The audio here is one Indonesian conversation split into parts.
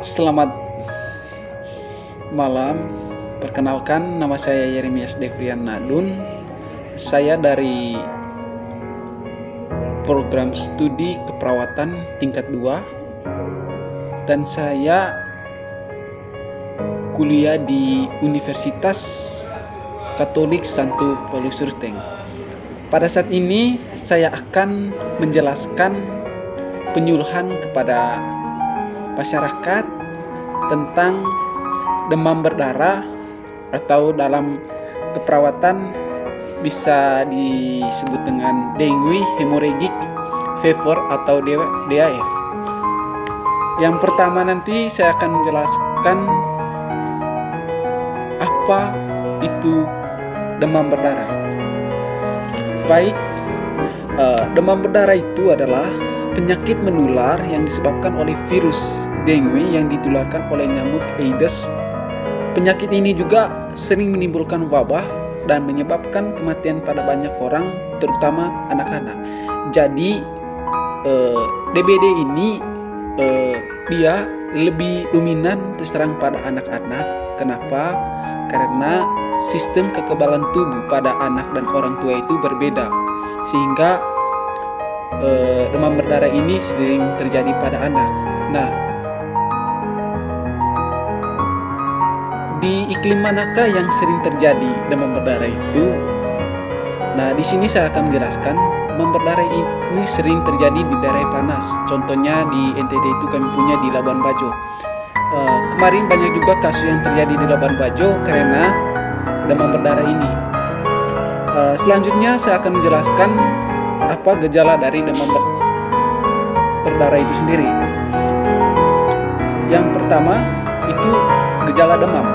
Selamat malam. Perkenalkan, nama saya Yeremias Devrian Nadun. Saya dari program studi keperawatan tingkat 2 dan saya kuliah di Universitas Katolik Santo Paulus Ruteng. Pada saat ini saya akan menjelaskan penyuluhan kepada masyarakat tentang demam berdarah atau dalam keperawatan bisa disebut dengan dengue hemorrhagic fever atau DHF. Yang pertama nanti saya akan menjelaskan apa itu demam berdarah. Baik, demam berdarah itu adalah penyakit menular yang disebabkan oleh virus dengue yang ditularkan oleh nyamuk Aedes. Penyakit ini juga sering menimbulkan wabah dan menyebabkan kematian pada banyak orang, terutama anak-anak. Jadi DBD ini dia lebih dominan terserang pada anak-anak. Kenapa? Karena sistem kekebalan tubuh pada anak dan orang tua itu berbeda, sehingga demam berdarah ini sering terjadi pada anak. Nah, di iklim manakah yang sering terjadi demam berdarah itu? Nah, di sini saya akan menjelaskan demam berdarah ini sering terjadi di daerah panas. Contohnya di NTT itu kami punya di Labuan Bajo. Kemarin banyak juga kasus yang terjadi di Labuan Bajo karena demam berdarah ini. Selanjutnya saya akan menjelaskan apa gejala dari demam berdarah itu sendiri. Yang pertama itu gejala demam.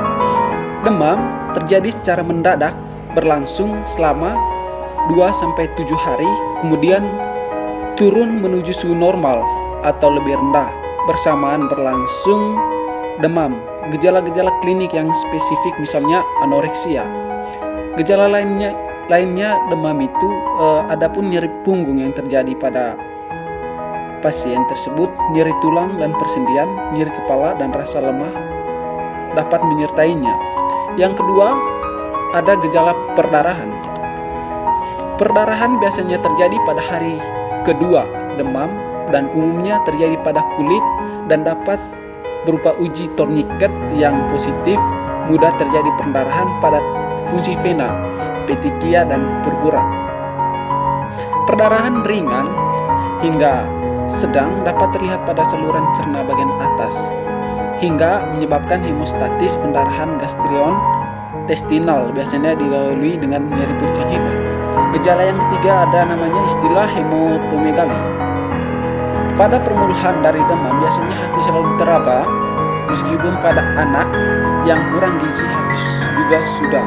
Demam terjadi secara mendadak, berlangsung selama 2-7 hari, kemudian turun menuju suhu normal atau lebih rendah, bersamaan berlangsung demam. Gejala-gejala klinik yang spesifik misalnya anoreksia. Gejala lainnya demam itu adapun nyeri punggung yang terjadi pada pasien tersebut, nyeri tulang dan persendian, nyeri kepala dan rasa lemah dapat menyertainya. Yang kedua, ada gejala perdarahan. Perdarahan biasanya terjadi pada hari kedua demam dan umumnya terjadi pada kulit dan dapat berupa uji tourniquet yang positif. Mudah terjadi perdarahan pada fungsi vena, petekia dan purpura. Perdarahan ringan hingga sedang dapat terlihat pada saluran cerna bagian atas hingga menyebabkan hemostatis pendarahan gastrointestinal, biasanya didahului dengan nyeri perut yang hebat. Gejala yang ketiga ada namanya istilah hematomegali. Pada permulaan dari demam biasanya hati selalu teraba, meskipun pada anak yang kurang gizi habis juga sudah.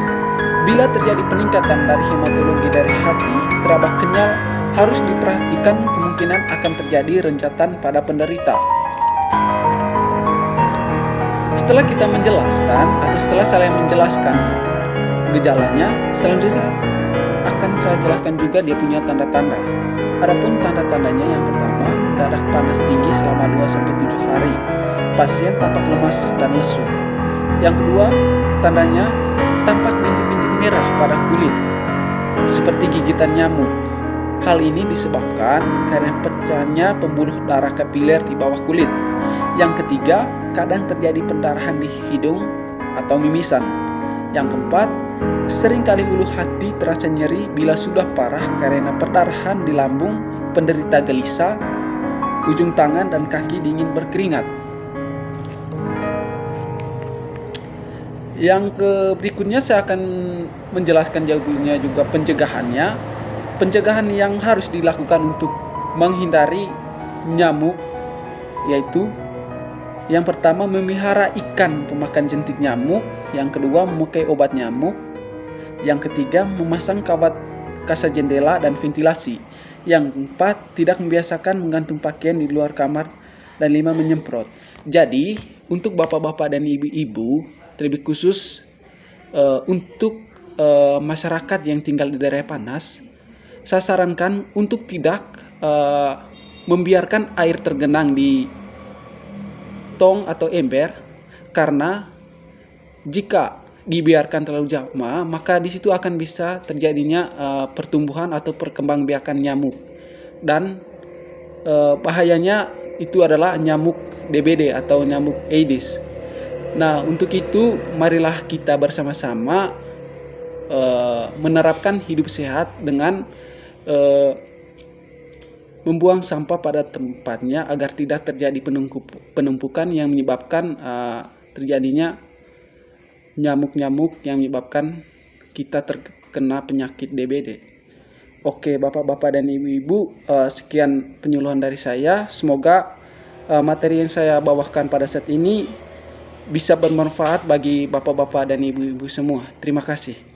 Bila terjadi peningkatan dari hematologi dari hati, teraba kenyal, harus diperhatikan kemungkinan akan terjadi rencatan pada penderita. Setelah kita menjelaskan atau setelah saya menjelaskan gejalanya, selanjutnya akan saya jelaskan juga dia punya tanda-tanda. Adapun tanda-tandanya, yang pertama, dadah panas tinggi selama 2-7 hari. Pasien tampak lemas dan lesu. Yang kedua, tandanya tampak bintik-bintik merah pada kulit seperti gigitan nyamuk. Hal ini disebabkan karena pecahnya pembuluh darah kapiler di bawah kulit. Yang ketiga, kadang terjadi pendarahan di hidung atau mimisan. Yang keempat, seringkali ulu hati terasa nyeri bila sudah parah karena perdarahan di lambung, penderita gelisah, ujung tangan dan kaki dingin berkeringat. Yang berikutnya saya akan menjelaskan jauhnya juga pencegahannya. Pencegahan yang harus dilakukan untuk menghindari nyamuk yaitu yang pertama, memelihara ikan pemakan jentik nyamuk. Yang kedua, memakai obat nyamuk. Yang ketiga, memasang kawat kaca jendela dan ventilasi. Yang keempat, tidak membiasakan menggantung pakaian di luar kamar. Dan 5, menyemprot. Jadi, untuk bapak-bapak dan ibu-ibu, terlebih khusus untuk masyarakat yang tinggal di daerah panas, saya sarankan untuk tidak membiarkan air tergenang di tong atau ember, karena jika dibiarkan terlalu lama maka di situ akan bisa terjadinya pertumbuhan atau perkembangbiakan nyamuk, dan bahayanya itu adalah nyamuk DBD atau nyamuk Aedes. Nah, untuk itu marilah kita bersama-sama menerapkan hidup sehat dengan membuang sampah pada tempatnya agar tidak terjadi penumpukan yang menyebabkan terjadinya nyamuk-nyamuk yang menyebabkan kita terkena penyakit DBD. Oke, Bapak-bapak dan Ibu-ibu, sekian penyuluhan dari saya. Semoga materi yang saya bawakan pada saat ini bisa bermanfaat bagi Bapak-bapak dan Ibu-ibu semua. Terima kasih.